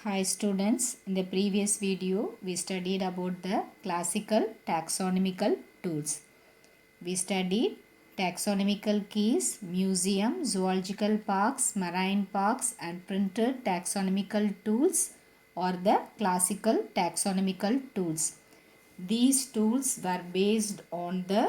Hi students, in the previous video we studied about the classical taxonomical tools. We studied taxonomical keys, museum, zoological parks, marine parks and printed taxonomical tools or the classical taxonomical tools. These tools were based on the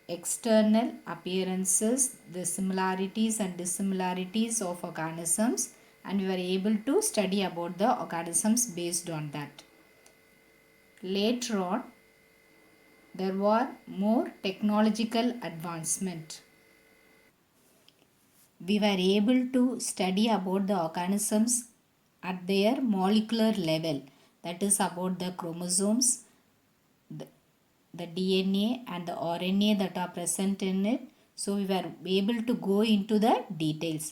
external appearances, the similarities and dissimilarities of organisms, and we were able to study about the organisms based on that. Later on, there were more technological advancement. We were able to study about the organisms at their molecular level, that is about the chromosomes, the DNA and the RNA that are present in it. So we were able to go into the details.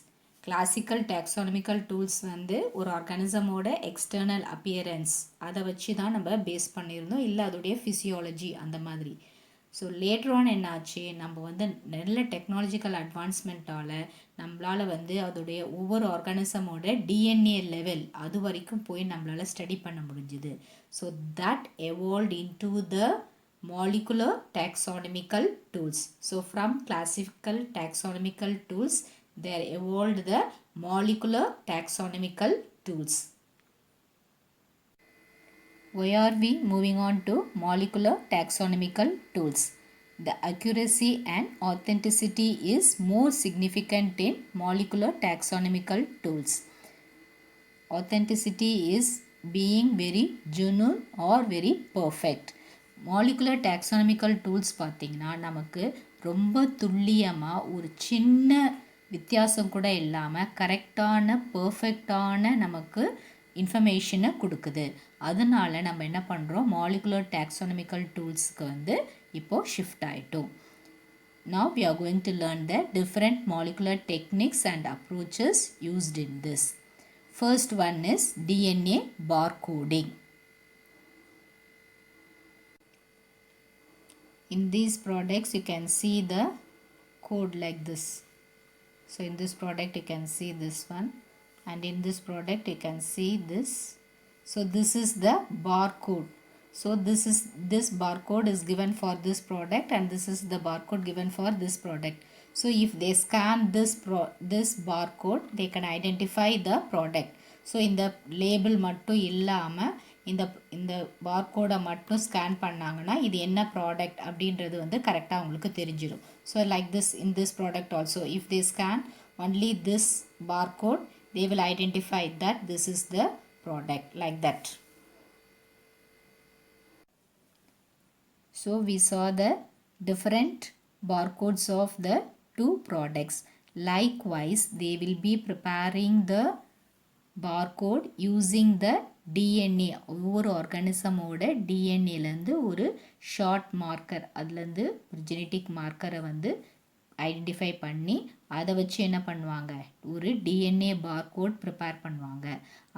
Classical taxonomical tools வந்து ஒரு ஆர்கானிசமோட external appearance அதை வச்சு தான் நம்ம base பண்ணியிருந்தோம், இல்லை அதோடைய physiology அந்த மாதிரி. ஸோ லேட்டர் ஆன் என்னாச்சு, நம்ம வந்து நல்ல டெக்னாலஜிக்கல் அட்வான்ஸ்மெண்ட்டால் நம்மளால் வந்து அதோடைய ஒவ்வொரு ஆர்கானிசமோட டிஎன்ஏ லெவல் அது வரைக்கும் போய் நம்மளால் ஸ்டடி பண்ண முடிஞ்சுது. So that evolved in to the molecular taxonomical tools. So from classical taxonomical tools, there evolved the molecular taxonomical tools. Why are we moving on to molecular taxonomical tools? The accuracy and authenticity is more significant in molecular taxonomical tools. Authenticity is being very genuine or very perfect. Molecular taxonomical tools பார்த்திங்கன்னா நமக்கு ரொம்ப துல்லியமாக ஒரு சின்ன வித்தியாசம் கூட இல்லாமல் கரெக்டான பர்ஃபெக்டான நமக்கு இன்ஃபர்மேஷனை கொடுக்குது. அதனால் நம்ம என்ன பண்ணுறோம், மாலிகுலர் டாக்ஸானமிக்கல் டூல்ஸ்க்கு வந்து இப்போது ஷிஃப்ட் ஆகிட்டோம். Now we are going to learn the different molecular techniques and approaches used in this. First one is DNA barcoding. In these products you can see the code like this. So in this product you can see this one, and in this product you can see this. So this is the barcode. So this barcode is given for this product, and this is the barcode given for this product. So if they scan this barcode, they can identify the product. So in the label மட்டும் இல்லாமல் இந்த பார்கோடை மட்டும் scan பண்ணாங்கன்னா இது என்ன product அப்படின்றது வந்து கரெக்டாக அவங்களுக்கு தெரிஞ்சிடும். So like this in this product also if they scan only this barcode, they will identify that this is the product, like that. So we saw the different barcodes of the two products. Likewise, they will be preparing the barcode using the DNA. ஒவ்வொரு ஆர்கானிசமோட டிஎன்ஏலேருந்து ஒரு short marker, அதுலேருந்து ஒரு genetic மார்க்கரை வந்து identify பண்ணி அதை வச்சு என்ன பண்ணுவாங்க, ஒரு டிஎன்ஏ பார்கோட் ப்ரிப்பேர் பண்ணுவாங்க.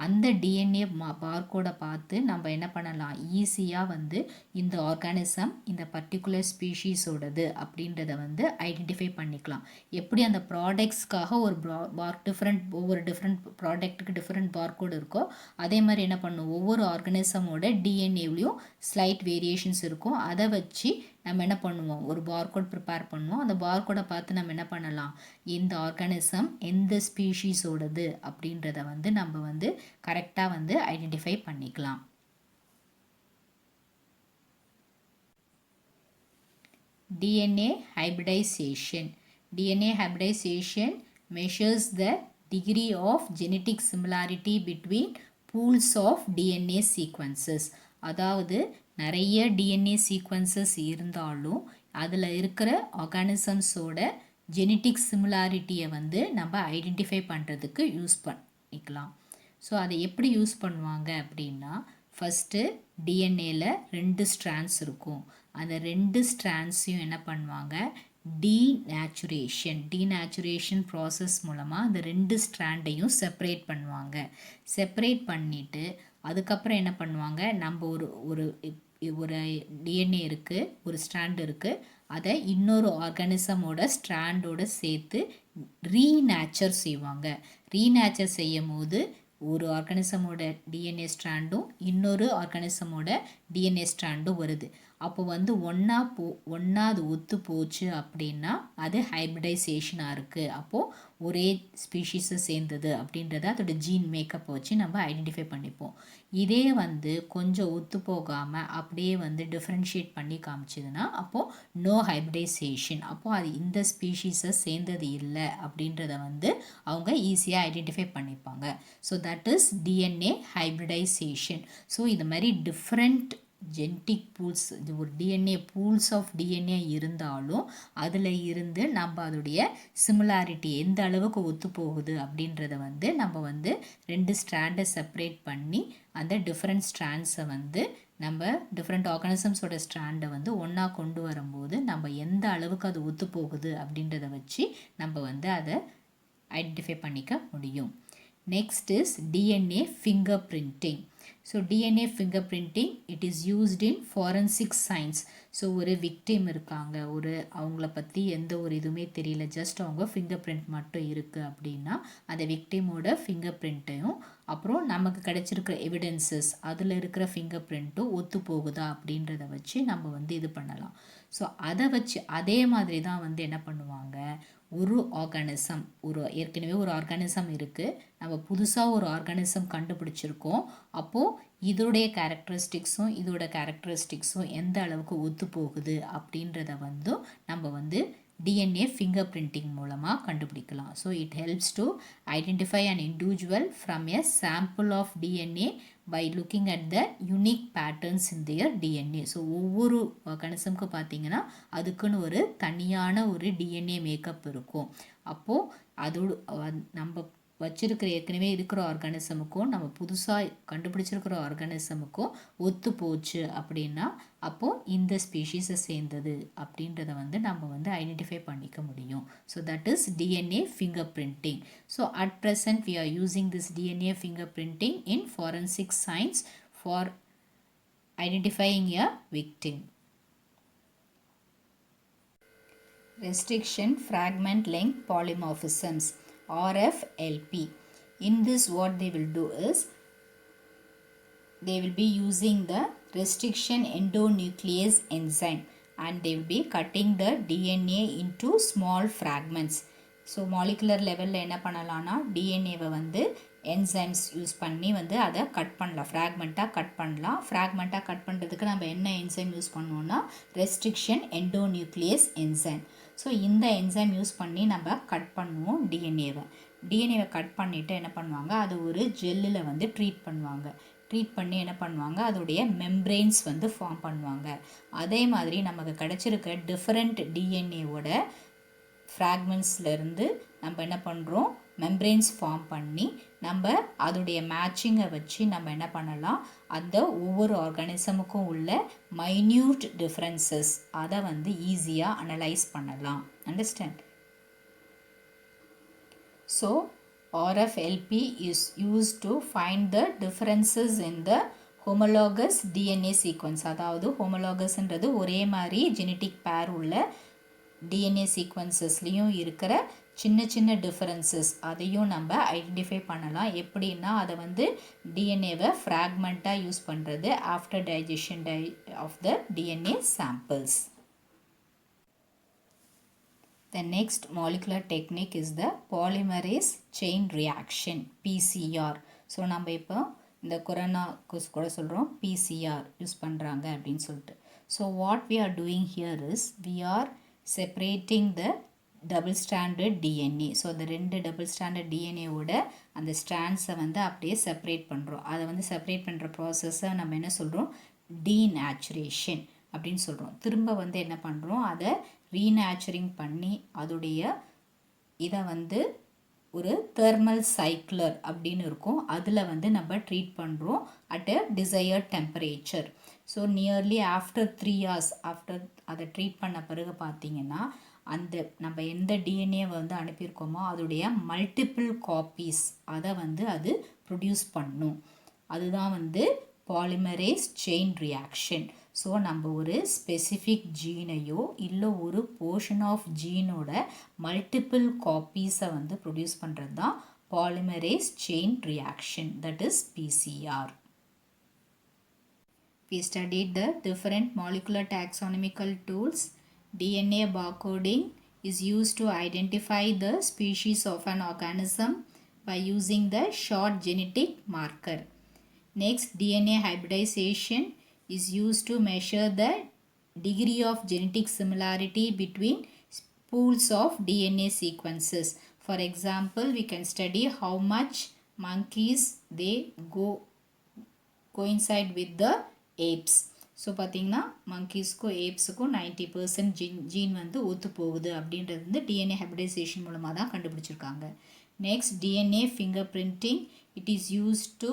அந்த டிஎன்ஏ பார்கோடை பார்த்து நம்ம என்ன பண்ணலாம், ஈஸியாக வந்து இந்த ஆர்கானிசம் இந்த பர்டிகுலர் ஸ்பீஷீஸோடது அப்படின்றத வந்து ஐடென்டிஃபை பண்ணிக்கலாம். எப்படி அந்த ப்ராடக்ட்ஸ்க்காக ஒரு ஒவ்வொரு டிஃப்ரெண்ட் ப்ராடக்ட்டுக்கு டிஃப்ரெண்ட் பார்கோடு இருக்கோ, அதே மாதிரி என்ன பண்ணும், ஒவ்வொரு ஆர்கானிசமோட டிஎன்ஏவிலையும் ஸ்லைட் வேரியேஷன்ஸ் இருக்கும். அதை வச்சு நம்ம என்ன பண்ணுவோம், ஒரு பார்கோட் ப்ரிப்பேர் பண்ணுவோம். அந்த பார்கோடை பார்த்து நம்ம என்ன பண்ணலாம், இந்த ஆர்கானிசம் எந்த ஸ்பீஷீஸோடது அப்படின்றத வந்து நம்ம வந்து கரெக்டாக வந்து ஐடென்டிஃபை பண்ணிக்கலாம். DNA hybridization. DNA hybridization measures the degree of genetic similarity between pools of DNA sequences. அதாவது நிறைய டிஎன்ஏ சீக்வன்சஸ் இருந்தாலும் அதில் இருக்கிற ஆர்கானிசம்ஸோட ஜெனட்டிக் சிமிலாரிட்டியை வந்து நம்ம ஐடென்டிஃபை பண்ணுறதுக்கு யூஸ் பண்ணிக்கலாம். ஸோ அதை எப்படி யூஸ் பண்ணுவாங்க அப்படின்னா, ஃபஸ்ட்டு டிஎன்ஏல 2 ஸ்ட்ராண்ட்ஸ் இருக்கும். அந்த 2 ஸ்ட்ராண்ட்ஸையும் என்ன பண்ணுவாங்க, டீநேச்சுரேஷன் ப்ராசஸ் மூலமாக அந்த 2 ஸ்ட்ராண்டையும் செப்பரேட் பண்ணுவாங்க. செப்பரேட் பண்ணிவிட்டு அதுக்கப்புறம் என்ன பண்ணுவாங்க, நம்ம ஒரு டிஎன்ஏ இருக்குது, ஒரு ஸ்ட்ராண்ட் இருக்குது, அதை இன்னொரு ஆர்கானிசமோட ஸ்ட்ராண்டோட சேர்த்து ரீநேச்சர் செய்வாங்க. ரீநேச்சர் செய்யும் போது ஒரு ஆர்கானிசமோட டிஎன்ஏ ஸ்ட்ராண்டும் இன்னொரு ஆர்கானிசமோட டிஎன்ஏ ஸ்ட்ராண்டும் வருது. அப்போ வந்து ஒன்றா அது ஒத்து போச்சு அப்படின்னா அது ஹைப்ரிடைசேஷனாக இருக்குது. அப்போது ஒரே ஸ்பீஷீஸை சேர்ந்தது அப்படின்றத அதோட ஜீன் மேக்கப்பை வச்சு நம்ம ஐடென்டிஃபை பண்ணிப்போம். இதே வந்து கொஞ்சம் ஒத்து போகாமல் அப்படியே வந்து டிஃப்ரென்ஷியேட் பண்ணி காமிச்சதுன்னா அப்போது நோ ஹைப்ரிடைசேஷன், அப்போது அது இந்த ஸ்பீஷீஸை சேர்ந்தது இல்லை அப்படின்றத வந்து அவங்க ஈஸியாக ஐடென்டிஃபை பண்ணிப்பாங்க. So that is DNA hybridisation. So இது மாதிரி டிஃப்ரெண்ட் ஜெனட்டிக் பூல்ஸ், இது ஒரு டிஎன்ஏ பூல்ஸ் ஆஃப் டிஎன்ஏ இருந்தாலும் அதில் இருந்து நம்ம அதோடைய சிமிலாரிட்டி எந்த அளவுக்கு ஒத்து போகுது அப்படின்றத வந்து நம்ம வந்து 2 ஸ்ட்ராண்டை செப்பரேட் பண்ணி அந்த டிஃப்ரெண்ட் ஸ்ட்ராண்ட்ஸை வந்து நம்ம டிஃப்ரெண்ட் ஆர்கானிசம்ஸோட ஸ்ட்ராண்டை வந்து ஒன்றா கொண்டு வரும்போது நம்ம எந்த அளவுக்கு அது ஒத்து போகுது அப்படின்றத வச்சு நம்ம வந்து அதை ஐடென்டிஃபை பண்ணிக்க முடியும். Next is DNA finger printing. So DNA finger printing it is used in forensic science. So ஒரு விக்டிம் இருக்காங்க, அவங்கள பற்றி எந்த ஒரு இதுவுமே தெரியல, ஜஸ்ட் அவங்க ஃபிங்கர் பிரிண்ட் மட்டும் இருக்குது அப்படின்னா அந்த விக்டிமோட ஃபிங்கர் பிரிண்ட்டையும் அப்புறம் நமக்கு கிடைச்சிருக்கிற எவிடன்சஸ் அதில் இருக்கிற ஃபிங்கர் பிரிண்ட்டும் ஒத்து போகுதா அப்படின்றத வச்சு நம்ம வந்து இது பண்ணலாம். ஸோ அதை வச்சு அதே மாதிரி தான் வந்து என்ன பண்ணுவாங்க, ஒரு ஆர்கானிசம், ஏற்கனவே ஒரு ஆர்கானிசம் இருக்குது, நம்ம புதுசாக ஒரு ஆர்கானிசம் கண்டுபிடிச்சிருக்கோம், அப்போது இதோடைய கேரக்டரிஸ்டிக்ஸும் இதோட கேரக்டரிஸ்டிக்ஸும் எந்த அளவுக்கு ஒத்து போகுது அப்படின்றத வந்து நம்ம வந்து டிஎன்ஏ ஃபிங்கர் பிரிண்டிங் மூலமாக கண்டுபிடிக்கலாம். So it helps to identify an individual from a sample of DNA by looking at the unique patterns in their DNA. So ஒவ்வொரு ஆர்கானிசம்க்கு பார்த்தீங்கன்னா அதுக்குன்னு ஒரு தனியான ஒரு டிஎன்ஏ மேக்கப் இருக்கும். அப்போது அதோடு நம்ம வச்சிருக்கிற ஏற்கனவே இருக்கிற ஆர்கானிசமுக்கும் நம்ம புதுசாக கண்டுபிடிச்சிருக்கிற ஆர்கானிசமுக்கும் ஒத்து போச்சு அப்படின்னா அப்போது இந்த ஸ்பீஷீஸை சேர்ந்தது அப்படின்றத வந்து நம்ம வந்து ஐடென்டிஃபை பண்ணிக்க முடியும். So that is DNA finger printing. So at present we are using this DNA fingerprinting in forensic science for identifying a victim. Restriction fragment length polymorphisms, RFLP. In this what they will do is they will be using the restriction endonuclease enzyme and they will be cutting the DNA into small fragments. So molecular லெவலில் என்ன பண்ணலான்னா டிஎன்ஏவை வந்து enzymes use பண்ணி வந்து அதை cut பண்ணலாம், ஃப்ராக்மெண்ட்டாக cut பண்ணலாம். ஃப்ராக்மெண்ட்டாக cut பண்ணுறதுக்கு நம்ம என்ன என்சைம் யூஸ் பண்ணுவோம்னா ரெஸ்ட்ரிக்ஷன் எண்டோநியூக்ளியஸ் என்சைம். ஸோ இந்த என்சைம் யூஸ் பண்ணி நம்ம கட் பண்ணுவோம் டிஎன்ஏவை கட் பண்ணிவிட்டு என்ன பண்ணுவாங்க, அது ஒரு ஜெல்லில் வந்து ட்ரீட் பண்ணுவாங்க. ட்ரீட் பண்ணி என்ன பண்ணுவாங்க, அதோடைய மெம்ப்ரெயின்ஸ் வந்து ஃபார்ம் பண்ணுவாங்க. அதே மாதிரி நமக்கு கிடச்சிருக்க டிஃப்ரெண்ட் டிஎன்ஏவோட ஃப்ராக்மெண்ட்ஸ்லேருந்து நம்ம என்ன பண்ணுறோம், மெம்ப்ரெயின்ஸ் ஃபார்ம் பண்ணி நம்ம அதோடைய மேட்சிங்கை வச்சு நம்ம என்ன பண்ணலாம், அந்த ஒவ்வொரு ஆர்கானிசமுக்கும் உள்ள மைன்யூட் டிஃப்ரென்சஸ் அதை வந்து ஈஸியாக அனலைஸ் பண்ணலாம். Understand? So RFLP is used to find the differences in the homologous DNA sequence. அதாவது ஹோமோலாகஸ்ன்றது ஒரே மாதிரி ஜெனட்டிக் பேர் உள்ள டிஎன்ஏ சீக்வன்சஸ்லேயும் இருக்கிற சின்ன சின்ன டிஃபரன்சஸ் அதையும் நம்ம ஐடென்டிஃபை பண்ணலாம். எப்படின்னா அதை வந்து டிஎன்ஏவை ஃப்ராக்மெண்ட்டாக யூஸ் பண்ணுறது after digestion of the DNA samples. The next molecular technique is the polymerase chain reaction, PCR. So நம்ம இப்போ இந்த கொரோனாக்கு கூட சொல்கிறோம் PCR யூஸ் பண்ணுறாங்க அப்படின்னு சொல்லிட்டு. So what we are doing here is we are separating the double stranded DNA. So அந்த 2 டபுள் ஸ்டாண்டர்ட் டிஎன்ஏவோட அந்த ஸ்ட்ராண்ட்ஸை வந்து அப்படியே செப்பரேட் பண்ணுறோம். அதை வந்து செப்பரேட் பண்ணுற ப்ராசஸை நம்ம என்ன சொல்கிறோம், டீநேச்சுரேஷன் அப்படின்னு சொல்கிறோம். திரும்ப வந்து என்ன பண்ணுறோம், அதை ரீநேச்சுரிங் பண்ணி அதோடைய இதை வந்து ஒரு தெர்மல் சைக்ளர் அப்படின்னு இருக்கும், அதில் வந்து நம்ம ட்ரீட் பண்ணுறோம் at a desired temperature. So nearly after 3 hours after அதை ட்ரீட் பண்ண பிறகு பார்த்திங்கன்னா அந்த நம்ம எந்த டிஎன்ஏ வந்து அனுப்பியிருக்கோமோ அதோடைய மல்டிபிள் காப்பீஸ் அதை வந்து அது ப்ரொடியூஸ் பண்ணும். அதுதான் வந்து பாலிமரேஸ் செயின் ரியாக்ஷன். ஸோ நம்ம ஒரு ஸ்பெசிஃபிக் ஜீனையோ இல்லை ஒரு போர்ஷன் ஆஃப் ஜீனோட மல்டிபிள் காப்பீஸை வந்து ப்ரொடியூஸ் பண்ணுறது தான் polymerase chain reaction, that is PCR. We studied the different molecular taxonomical tools. DNA barcoding is used to identify the species of an organism by using the short genetic marker. Next, DNA hybridization is used to measure the degree of genetic similarity between pools of DNA sequences. For example, we can study how much monkeys they coincide with the apes. So பார்த்தீங்கன்னா மங்கீஸ்க்கும் ஏப்ஸுக்கும் 90% gene வந்து ஒத்து போகுது அப்படின்றது வந்து DNA hybridisation மூலமாக தான் கண்டுபிடிச்சிருக்காங்க. Next DNA finger printing, it is use to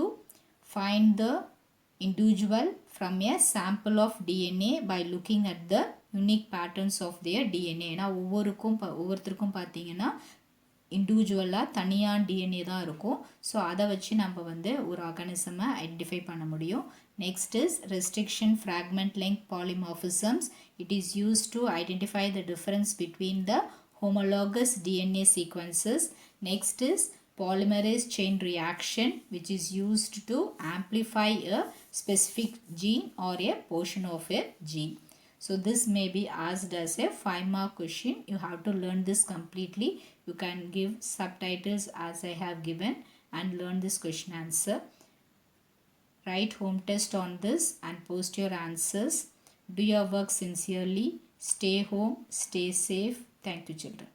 find the individual from a sample of DNA by looking at the unique patterns of their DNA. ஏன்னா ஒவ்வொருத்தருக்கும் பார்த்தீங்கன்னா இண்டிவிஜுவலாக தனியாக டிஎன்ஏ தான் இருக்கும். ஸோ அதை வச்சு நம்ம வந்து ஒரு ஆர்கானிசமை ஐடென்டிஃபை பண்ண முடியும். Next is restriction fragment length polymorphisms. It is used to identify the difference between the homologous DNA sequences. Next is polymerase chain reaction, which is used to amplify a specific gene or a portion of a gene. So this may be asked as a 5-mark question. You have to learn this completely. You can give subtitles as I have given and learn this question answer. Write home test on this and post your answers. Do your work sincerely. Stay home. Stay safe. Thank you, children.